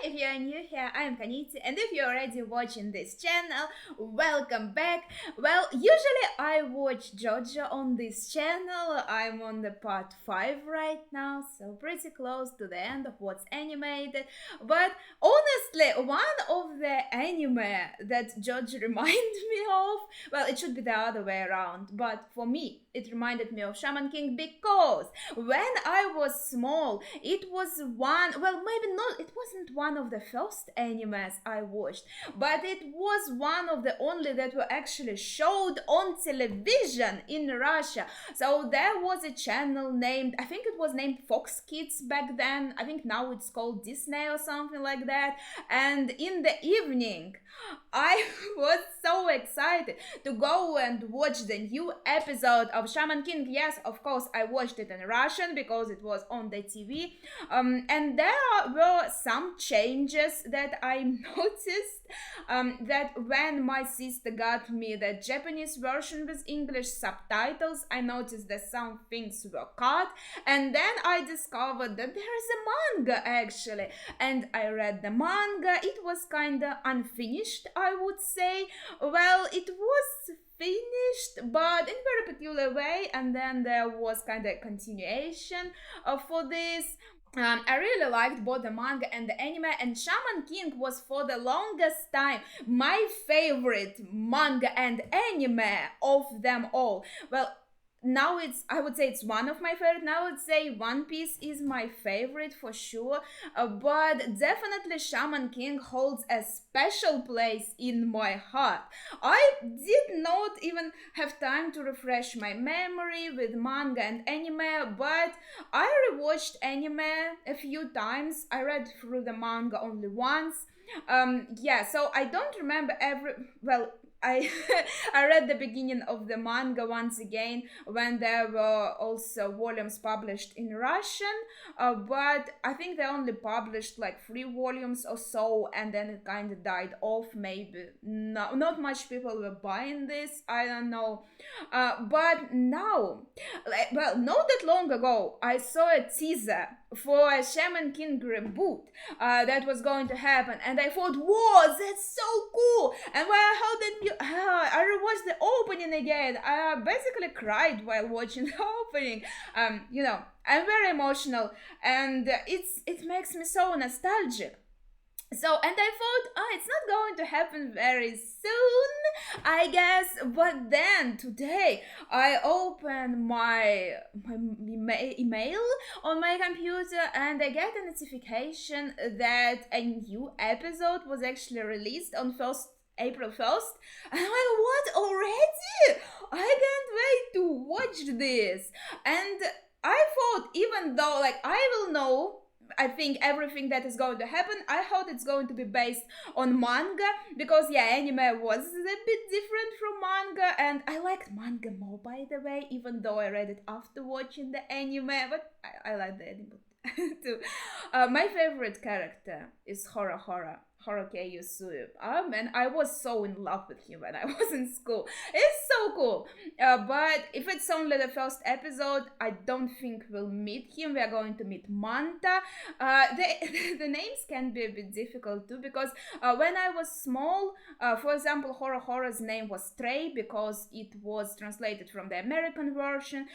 if you are new here, I am Kaniti, and if you're already watching this channel, welcome back. Well, usually I watch JoJo on this channel. I'm on the part 5 right now, so pretty close to the end of what's animated. But honestly, one of the anime that JoJo reminded me of, well, it should be the other way around, but for me, it reminded me of Shaman King because when I was small, it was maybe not, it wasn't one of the first animes I watched, but it was one of the only that were actually showed on television in Russia. So there was a channel named, I think it was named Fox Kids back then. I think now it's called Disney or something like that. And in the evening, I was so excited to go and watch the new episode of Shaman King. Yes, of course, I watched it in Russian because it was on the TV. And there were some changes that I noticed. That when my sister got me the Japanese version with English subtitles, I noticed that some things were cut. And then I discovered that there is a manga actually. And I read the manga. It was kind of unfinished, I would say. Well, it was finished but in a very peculiar way, and then there was kind of a continuation for this. I really liked both the manga and the anime, and Shaman King was for the longest time my favorite manga and anime of them all. Well, now I would say it's one of my favorite. Now I would say One Piece is my favorite for sure, but definitely Shaman King holds a special place in my heart. I did not even have time to refresh my memory with manga and anime, but I rewatched anime a few times. I read through the manga only once. So I don't remember I I read the beginning of the manga once again when there were also volumes published in Russian, but I think they only published like 3 volumes or so, and then it kind of died off. Maybe not much people were buying this. I don't know, but now, not that long ago, I saw a teaser for a Shaman King reboot that was going to happen, and I thought, whoa, that's so cool. And when I heard that I rewatched the opening again. I basically cried while watching the opening. I'm very emotional, and it makes me so nostalgic. So, and I thought, it's not going to happen very soon, I guess. But then today, I opened my email on my computer, and I get a notification that a new episode was actually released on April 1st. And I'm like, what, already? I can't wait to watch this. And I thought, even though, I will know, I think everything that is going to happen, I thought it's going to be based on manga, because anime was a bit different from manga, and I liked manga more, by the way, even though I read it after watching the anime, but I like the anime too. My favorite character is Horoke Yusuyu. And I was so in love with him when I was in school. It's so cool. But if it's only the first episode, I don't think we'll meet him. We are going to meet Manta. The names can be a bit difficult too, because when I was small, for example, Horo's name was Trey because it was translated from the American version.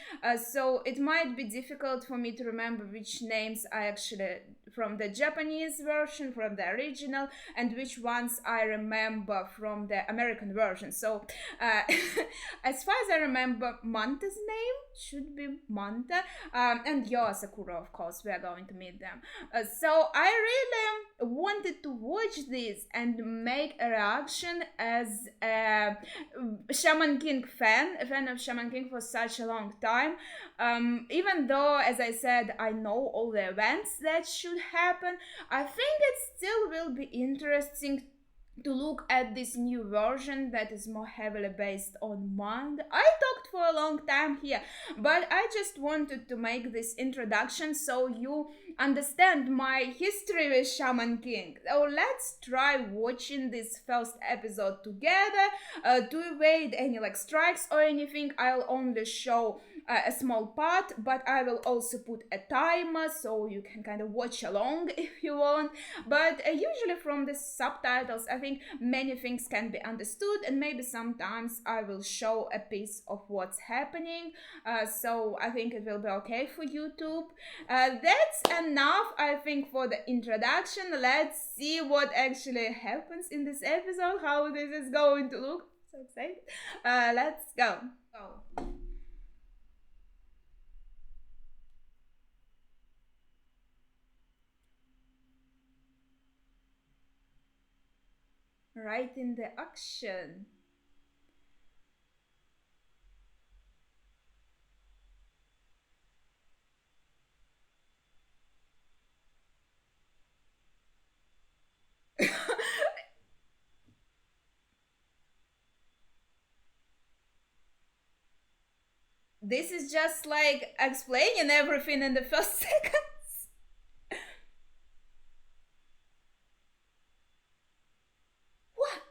So it might be difficult for me to remember which names I actually from the Japanese version, from the original, and which ones I remember from the American version. So, as far as I remember, Manta's name should be Manta, and Yo Sakura, of course, we are going to meet them. So, I really wanted to watch this and make a reaction as a Shaman King fan, a fan of Shaman King for such a long time. Even though, as I said, I know all the events that should happen, I think it still will be interesting to look at this new version that is more heavily based on manga. I talked for a long time here, but I just wanted to make this introduction so you understand my history with Shaman King. So let's try watching this first episode together. To avoid any strikes or anything, I'll only show a small part, but I will also put a timer so you can kind of watch along if you want. But usually from the subtitles, I think many things can be understood, and maybe sometimes I will show a piece of what's happening. So I think it will be okay for YouTube. That's enough, I think, for the introduction. Let's see what actually happens in this episode, how this is going to look. So excited. Let's go. Right in the action. This is just like explaining everything in the first seconds. What?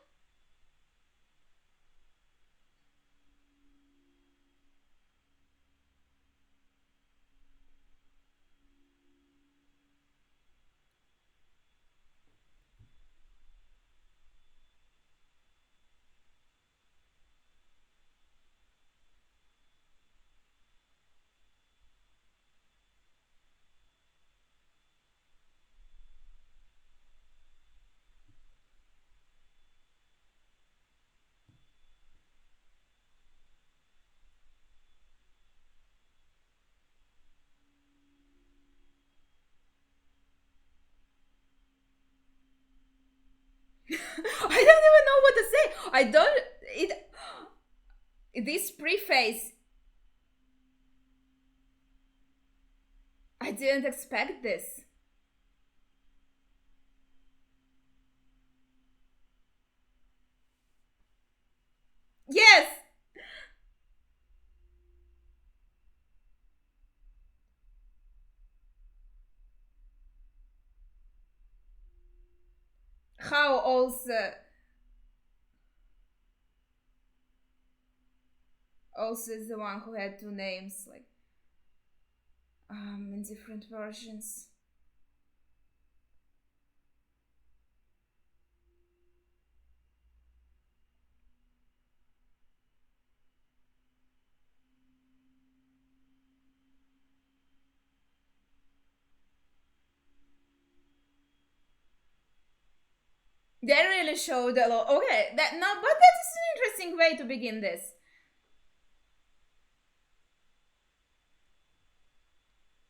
I don't even know what to say. I don't. It. This preface. I didn't expect this. Yes! How also is the one who had two names, like, in different versions. They really showed a lot. Okay, that no, but that is an interesting way to begin this.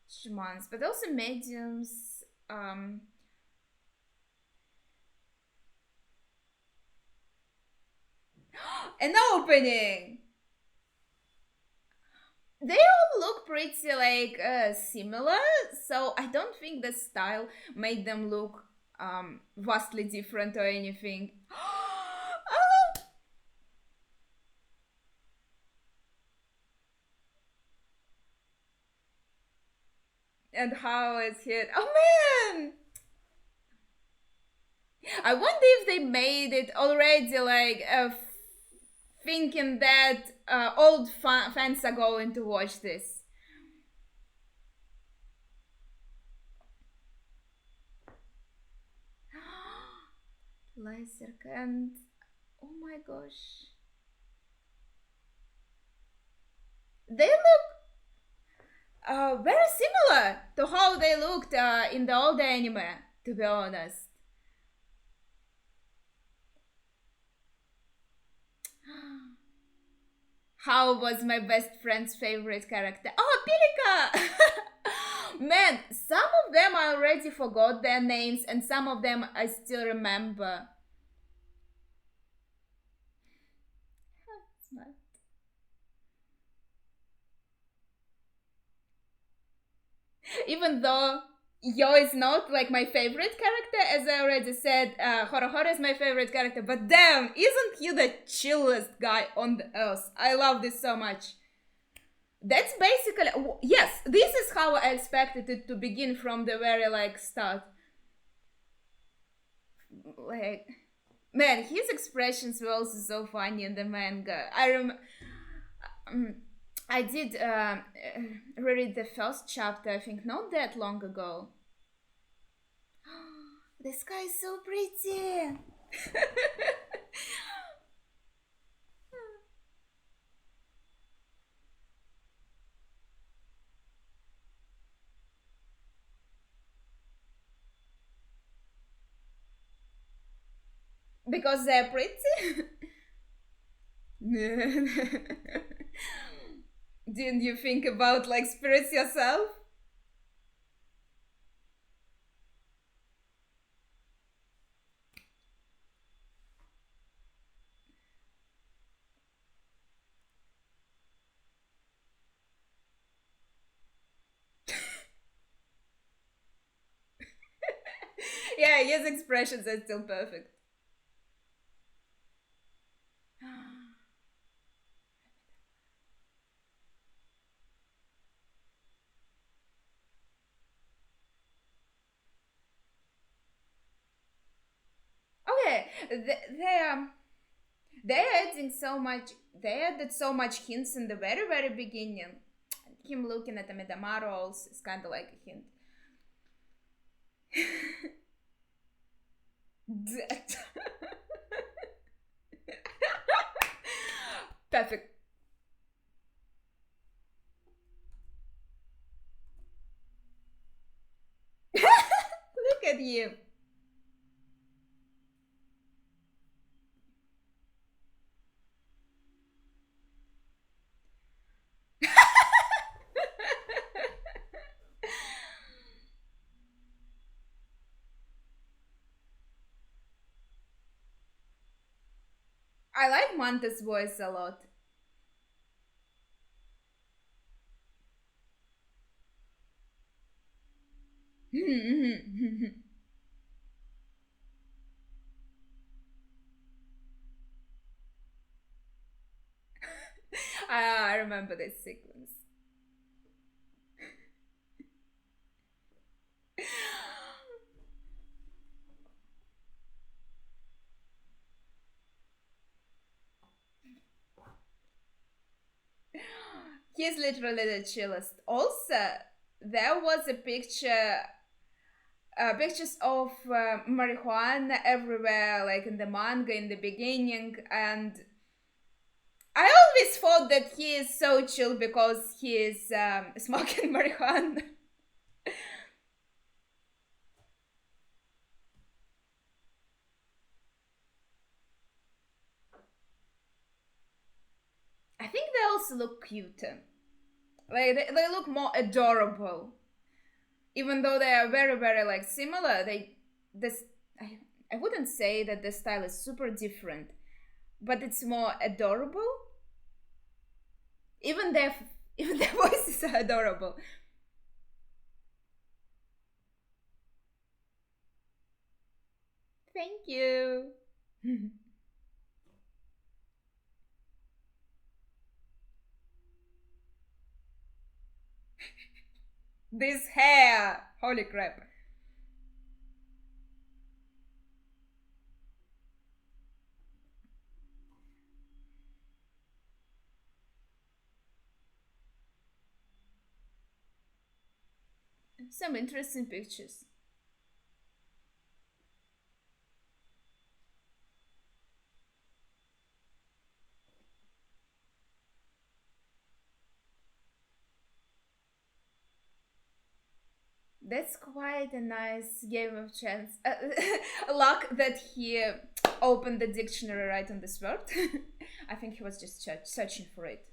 Shamans, but also mediums. An opening. They all look pretty like similar, so I don't think the style made them look vastly different or anything. Oh, and how it's hit. Oh man! I wonder if they made it already like thinking that old fans are going to watch this. Laser and oh my gosh, they look very similar to how they looked in the old anime. To be honest, how was my best friend's favorite character? Oh, Pilika! Man, some of them I already forgot their names, and some of them I still remember. Even though Yo is not like my favorite character, as I already said, Horohoro is my favorite character, but damn, isn't he the chillest guy on the earth? I love this so much. That's basically, yes, this is how I expected it to begin from the very like start. Like, man, his expressions were also so funny in the manga. I did reread the first chapter, I think not that long ago. The sky is so pretty! Because they're pretty? Didn't you think about like spirits yourself? Yeah, his expressions are still perfect. Okay, they're adding so much. They added so much hints in the very beginning. Him looking at the Metamaros is kind of like a hint. That. Perfect. Look at you. I like Manta's voice a lot. I remember this sequence. He's literally the chillest. Also, there was a pictures of marijuana everywhere, like in the manga in the beginning, and I always thought that he is so chill because he is smoking marijuana. I think they also look cuter. Like they look more adorable, even though they are very like similar. This I wouldn't say that the style is super different, but it's more adorable. Even their even their voices are adorable. Thank you. This hair, holy crap. Some interesting pictures. That's quite a nice game of chance. Luck that he opened the dictionary right on this word. I think he was just searching for it.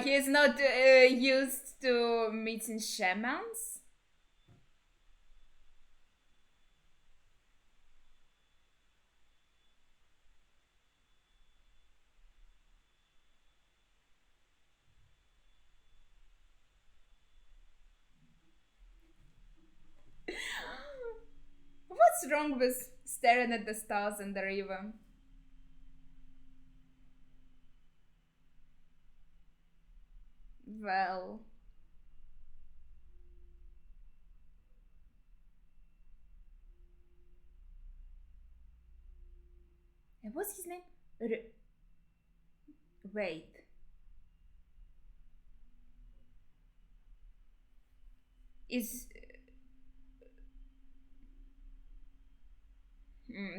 He is not used to meeting shamans. What's wrong with staring at the stars in the river? Well, what's his name? Wait, is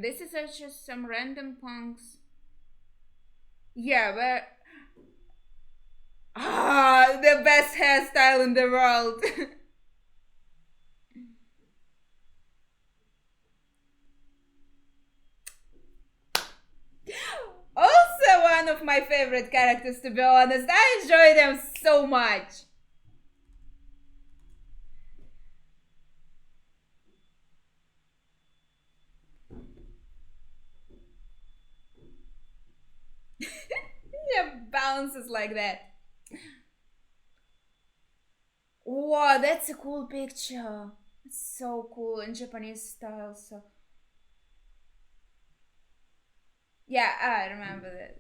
this is just some random punks? Yeah, but the best hairstyle in the world. Also, one of my favorite characters, to be honest. I enjoy them so much. Yeah, bounces like that. Wow, that's a cool picture. It's so cool in Japanese style. So yeah, I remember that.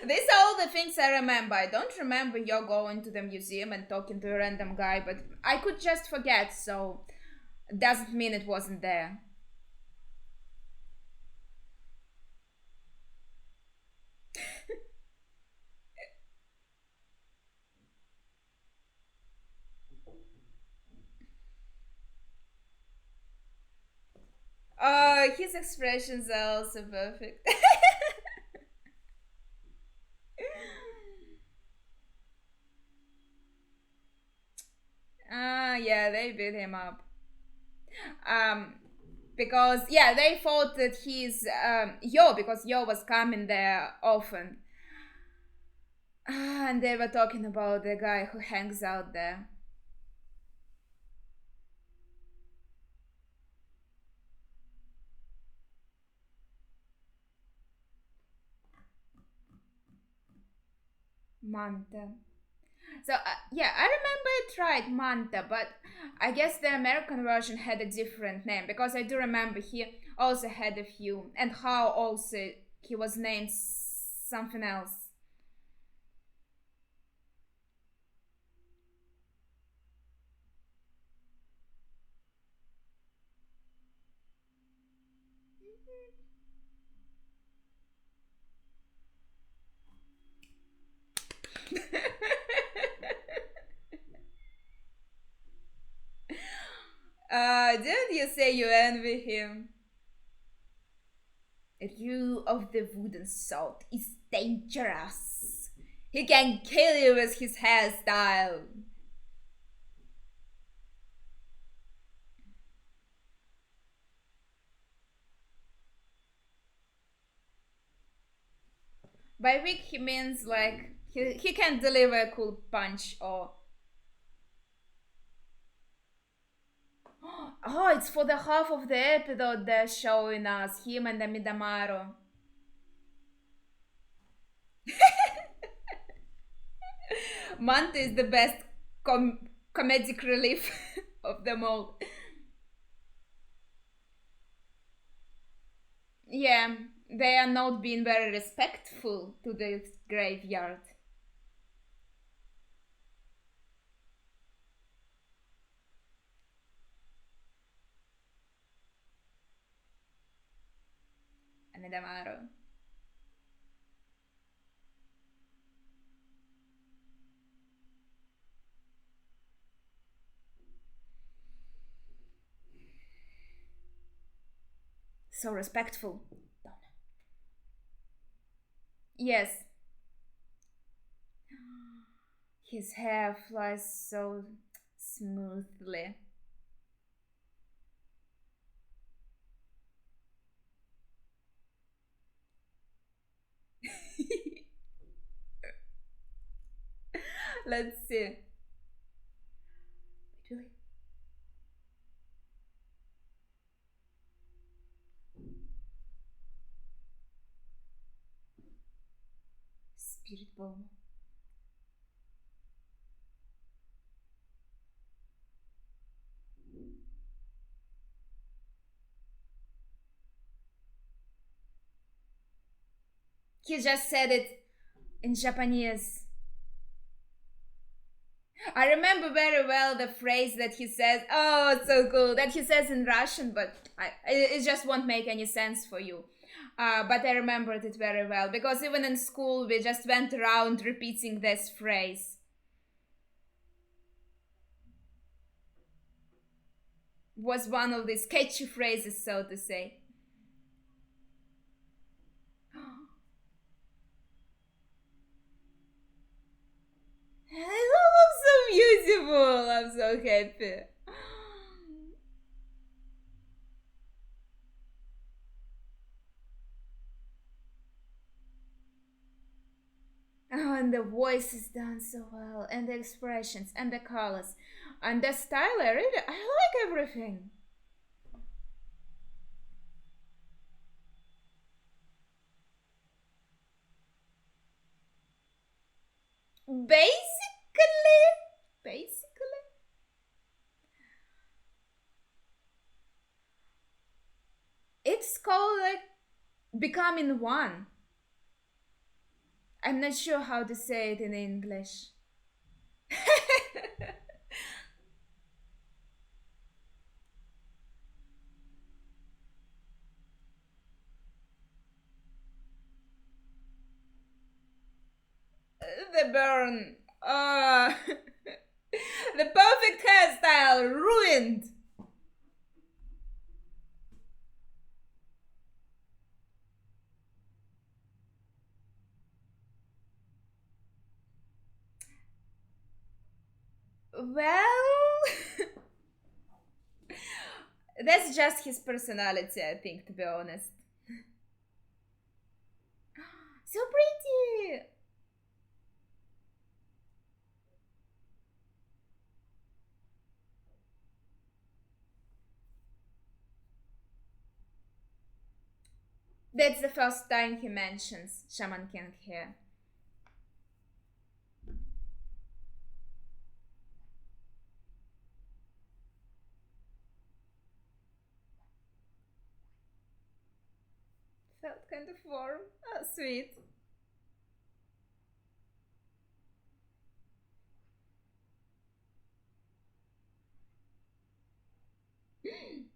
These are all the things I remember. I don't remember you going to the museum and talking to a random guy, but I could just forget, so doesn't mean it wasn't there. Oh, his expressions are also perfect. Ah, yeah, they beat him up. Um, because yeah, they thought that he's Yo, because Yo was coming there often. Ah, and they were talking about the guy who hangs out there. Manta. So yeah, I remember it right, Manta, but I guess the American version had a different name because I do remember he also had a few, and how also he was named something else. Didn't you say you envy him? Ryu of the Wooden Sword is dangerous. He can kill you with his hairstyle. By weak, he means like he can deliver a cool punch or. Oh, it's for the half of the episode they're showing us him and the Midamaru. Manta is the best comedic relief of them all. Yeah, they are not being very respectful to the graveyard. And Midamaru. So respectful. Yes, his hair flies so smoothly. Let's see. Really? Spirit bomb. He just said it in Japanese. I remember very well the phrase that he says. Oh, it's so cool that he says in Russian, but it just won't make any sense for you. But I remembered it very well because even in school we just went around repeating this phrase. Was one of these catchy phrases, so to say. It looks so beautiful. I'm so happy. Oh, and the voice is done so well, and the expressions, and the colors, and the style. I like everything. Basically, basically, it's called like becoming one. I'm not sure how to say it in English. The burn. The perfect hairstyle ruined. Well, that's just his personality, I think, to be honest. So pretty. That's the first time he mentions Shaman King here. Felt kind of warm. Oh, sweet.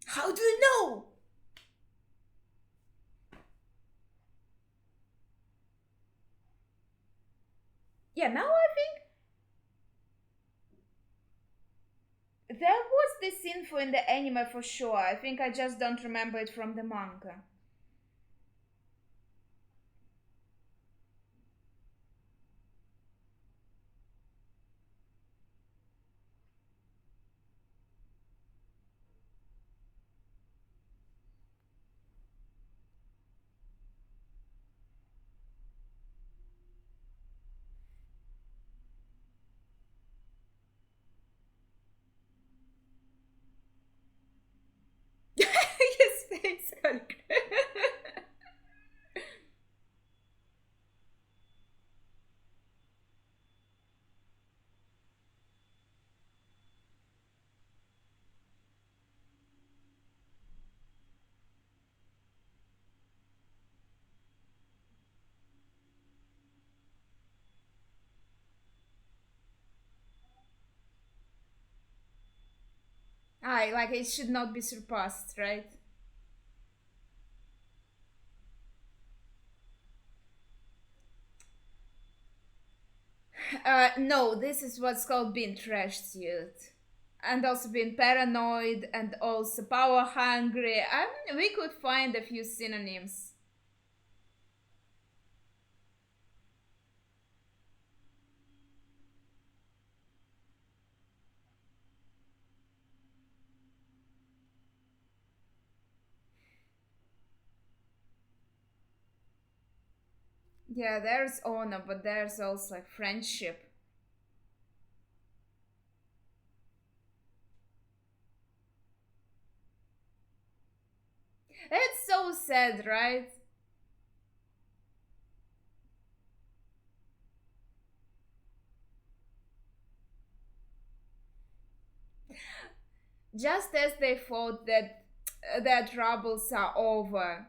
How do you know? Yeah, now I think there was this info in the anime for sure. I think I just don't remember it from the manga. His face, Hulk. I like it should not be surpassed, right? No, this is what's called being trashed, youth. And also being paranoid and also power hungry. We could find a few synonyms. Yeah, there's honor, but there's also like friendship. It's so sad, right? Just as they thought that their troubles are over.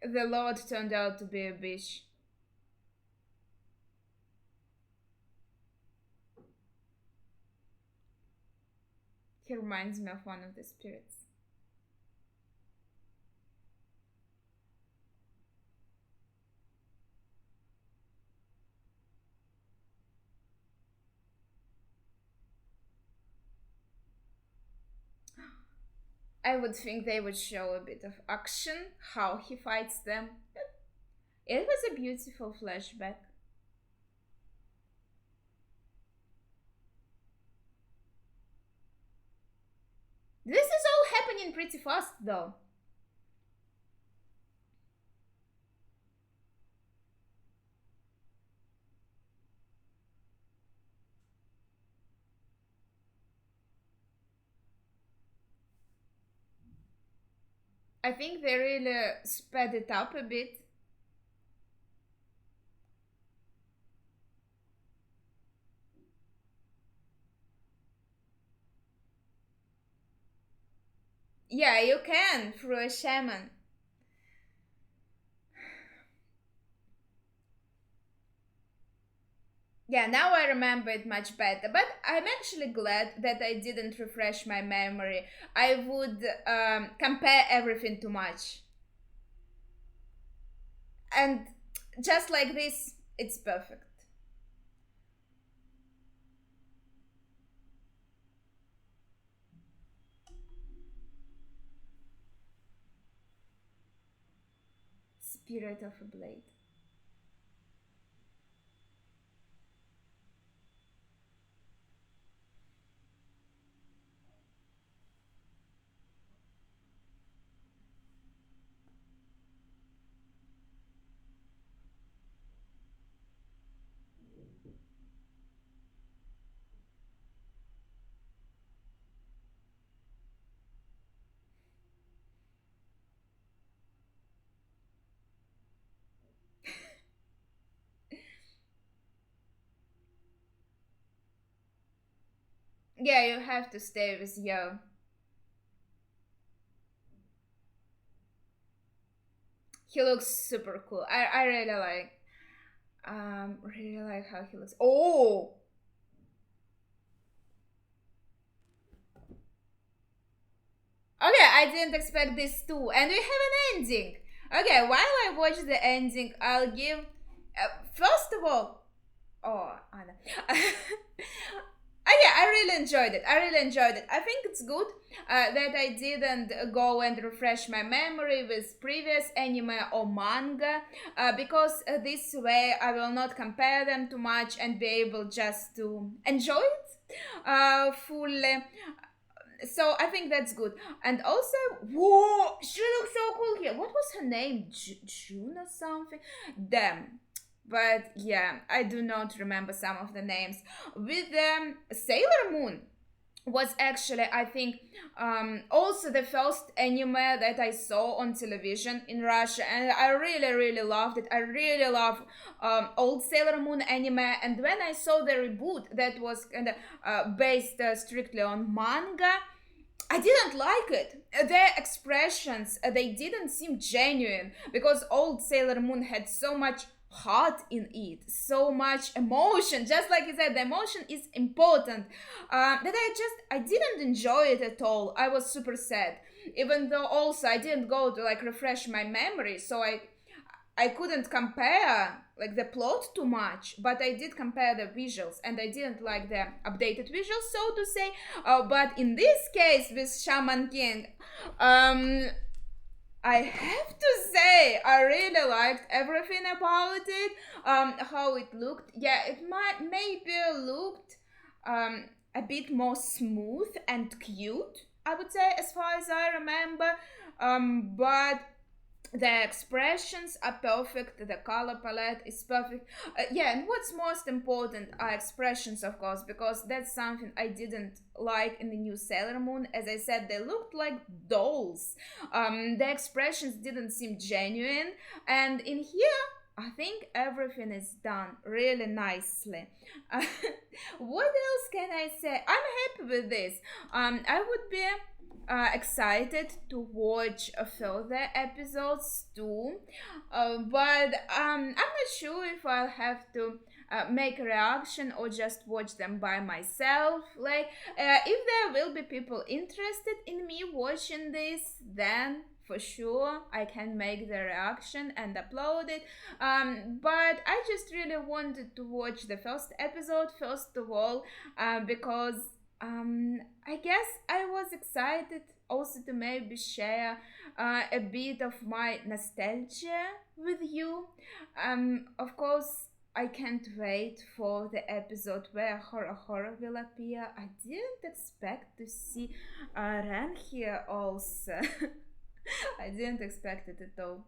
The Lord turned out to be a bitch. He reminds me of one of the spirits. I would think they would show a bit of action, how he fights them. It was a beautiful flashback. This is all happening pretty fast though. I think they really sped it up a bit. Yeah, you can through a shaman. Yeah, now I remember it much better, but I'm actually glad that I didn't refresh my memory. I would compare everything too much. And just like this, it's perfect. Spirit of a blade. Yeah, you have to stay with Yo. He looks super cool. I really like how he looks. Oh, okay, I didn't expect this too. And we have an ending. Okay, while I watch the ending, I'll give. First of all, oh, Anna. Yeah, I really enjoyed it. I really enjoyed it. I think it's good that I didn't go and refresh my memory with previous anime or manga because this way I will not compare them too much and be able just to enjoy it fully. So I think that's good. And also, whoa, she looks so cool here. What was her name? June or something? Damn. But yeah, I do not remember some of the names. With Sailor Moon was actually, I think, also the first anime that I saw on television in Russia, and I really, really loved it. I really love old Sailor Moon anime, and when I saw the reboot that was kind of based strictly on manga, I didn't like it. Their expressions, they didn't seem genuine because old Sailor Moon had so much heart in it, so much emotion. Just like you said, the emotion is important. That I didn't enjoy it at all. I was super sad. Even though also I didn't go to like refresh my memory, so I couldn't compare like the plot too much, but I did compare the visuals, and I didn't like the updated visuals, so to say. But in this case with Shaman King, um, I have to say I really liked everything about it. How it looked, yeah, it might maybe looked a bit more smooth and cute, I would say, as far as I remember. But the expressions are perfect, the color palette is perfect. Yeah, and what's most important are expressions, of course, because that's something I didn't like in the new Sailor Moon. As I said, they looked like dolls. The expressions didn't seem genuine, and in here I think everything is done really nicely. Uh, what else can I say? I'm happy with this. I would be excited to watch further episodes too, but I'm not sure if I'll have to make a reaction or just watch them by myself. Like, if there will be people interested in me watching this, then for sure I can make the reaction and upload it. But I just really wanted to watch the first episode first of all, because I guess I was excited also to maybe share a bit of my nostalgia with you. Of course, I can't wait for the episode where horror will appear. I didn't expect to see Ren here also. I didn't expect it at all.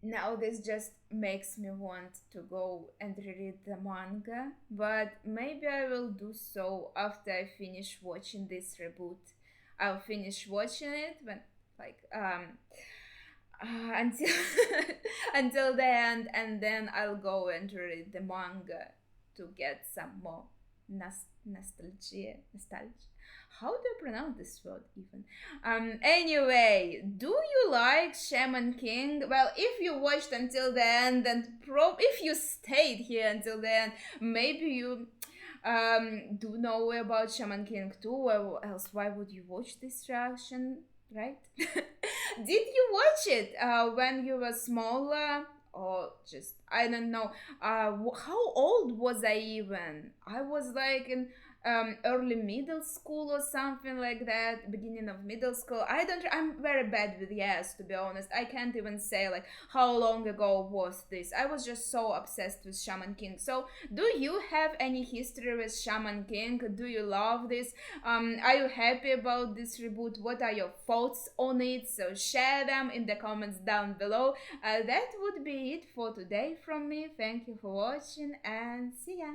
Now this just makes me want to go and reread the manga, but maybe I will do so after I finish watching this reboot. I'll finish watching it when like until until the end, and then I'll go and read the manga to get some more nostalgia. How do I pronounce this word even? Anyway, do you like Shaman King? Well, if you watched until the end, and if you stayed here until the end, maybe you do know about Shaman King too, or else why would you watch this reaction, right? Did you watch it when you were smaller? Or just, I don't know. How old was I even? I was like in early middle school or something like that, beginning of middle school. I'm very bad with years, to be honest. I can't even say like how long ago was this. I was just so obsessed with Shaman King. So, do you have any history with Shaman King? Do you love this? Are you happy about this reboot? What are your thoughts on it? So share them in the comments down below. That would be it for today from me. Thank you for watching and see ya.